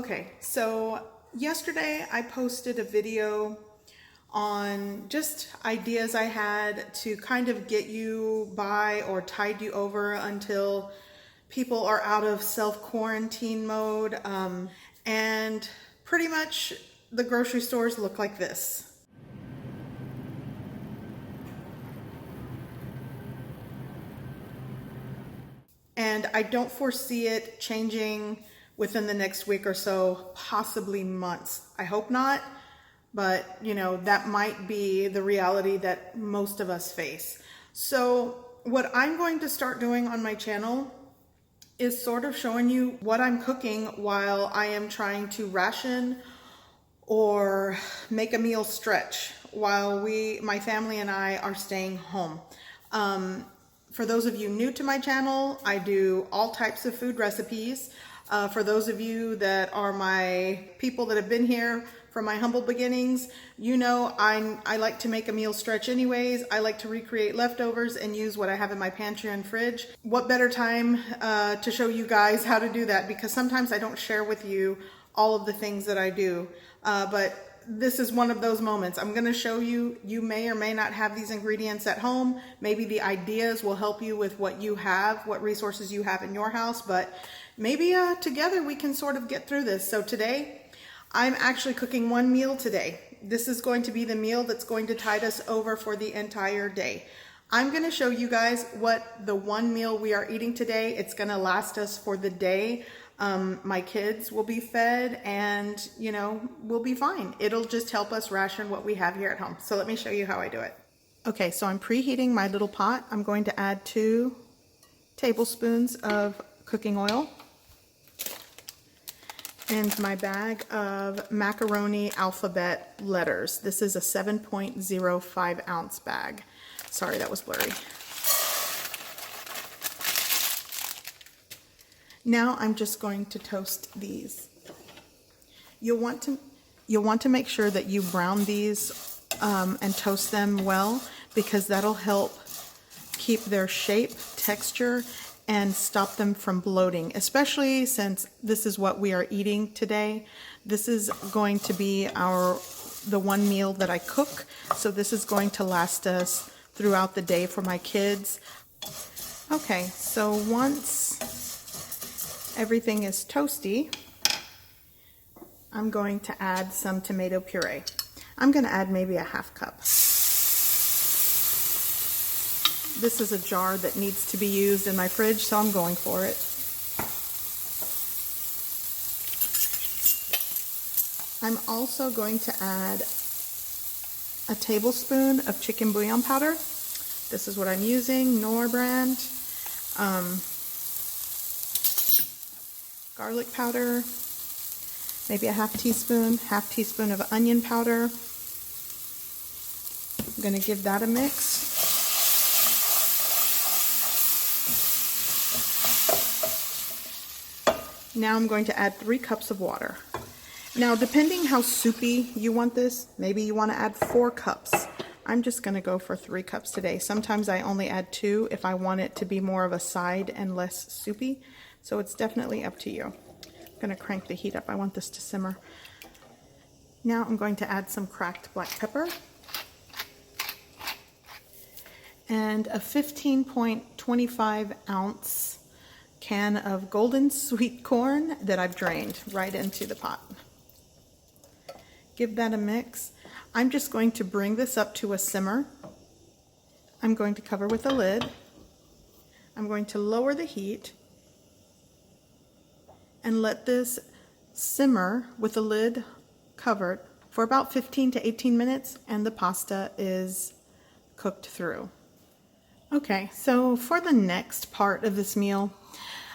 Okay, so yesterday I posted a video on just ideas I had to kind of get you by or tide you over until people are out of self-quarantine mode. And pretty much the grocery stores look like this. And I don't foresee it changing within the next week or so, possibly months. I hope not, but you know, that might be the reality that most of us face. So what I'm going to start doing on my channel is sort of showing you what I'm cooking while I am trying to ration or make a meal stretch while my family and I are staying home. For those of you new to my channel, I do all types of food recipes. For those of you that are my people that have been here from my humble beginnings, you know I like to make a meal stretch anyways. I like to recreate leftovers and use what I have in my pantry and fridge. What better time to show you guys how to do that, because sometimes I don't share with you all of the things that I do. But this is one of those moments. I'm going to show you. You may or may not have these ingredients at home. Maybe the ideas will help you with what you have, what resources you have in your house, but maybe together we can sort of get through this. So today, I'm actually cooking one meal today. This is going to be the meal that's going to tide us over for the entire day. I'm going to show you guys what the one meal we are eating today. It's going to last us for the day. My kids will be fed and, you know, we'll be fine. It'll just help us ration what we have here at home. So let me show you how I do it. Okay, so I'm preheating my little pot. I'm going to add 2 tablespoons of cooking oil and my bag of macaroni alphabet letters. This is a 7.05 ounce bag. Sorry, that was blurry. Now I'm just going to toast these. You'll want to make sure that you brown these and toast them well, because that'll help keep their shape, texture, and stop them from bloating, especially since this is what we are eating today. This is going to be the one meal that I cook, so this is going to last us throughout the day for my kids. Okay, so once everything is toasty, I'm going to add some tomato puree. I'm going to add maybe a half cup. This is a jar that needs to be used in my fridge, so I'm going for it. I'm also going to add a tablespoon of chicken bouillon powder. This is what I'm using, Knorr brand. Garlic powder, maybe a half teaspoon of onion powder. I'm going to give that a mix. Now I'm going to add 3 cups of water. Now, depending how soupy you want this, maybe you want to add 4 cups. I'm just going to go for 3 cups today. Sometimes I only add 2 if I want it to be more of a side and less soupy. So it's definitely up to you. I'm going to crank the heat up. I want this to simmer. Now I'm going to add some cracked black pepper and a 15.25 ounce can of golden sweet corn that I've drained right into the pot. Give that a mix. I'm just going to bring this up to a simmer. I'm going to cover with a lid. I'm going to lower the heat and let this simmer with the lid covered for about 15 to 18 minutes, and the pasta is cooked through. Okay, so for the next part of this meal,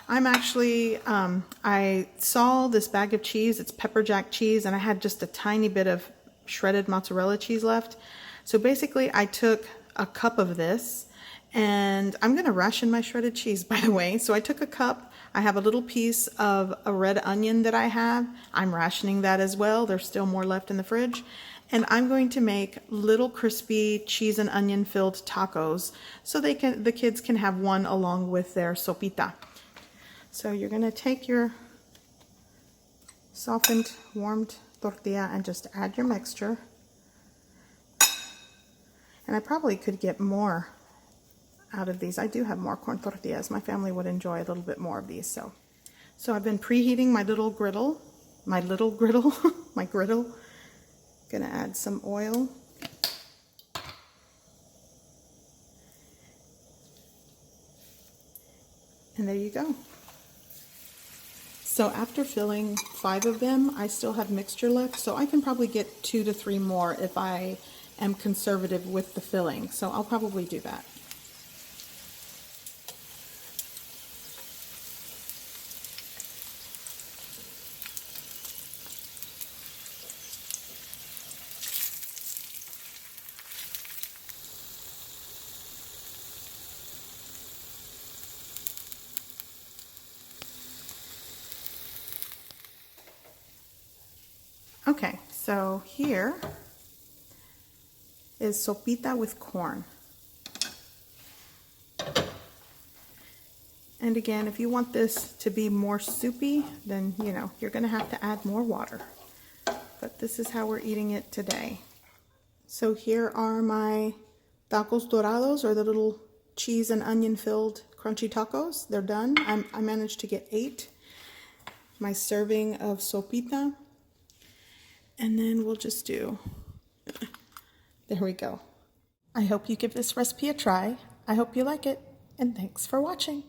I'm actually, I saw this bag of cheese. It's pepper jack cheese, and I had just a tiny bit of shredded mozzarella cheese left. So basically I took a cup of this, and I'm going to ration my shredded cheese, by the way. So I took a cup. I have a little piece of a red onion that I have. I'm rationing that as well. There's still more left in the fridge. And I'm going to make little crispy cheese and onion filled tacos so the kids can have one along with their sopita. So you're going to take your softened, warmed tortilla and just add your mixture. And I probably could get more out of these. I do have more corn tortillas. My family would enjoy a little bit more of these. So I've been preheating my little griddle. My griddle. Gonna add some oil. And there you go. So after filling 5 of them, I still have mixture left, so I can probably get 2 to 3 more if I am conservative with the filling. So I'll probably do that. Okay, so here is sopita with corn. And again, if you want this to be more soupy, then you're gonna have to add more water. But this is how we're eating it today. So here are my tacos dorados, or the little cheese and onion filled crunchy tacos. They're done. I managed to get 8. My serving of sopita. And then we'll just do, there we go. I hope you give this recipe a try. I hope you like it, and thanks for watching.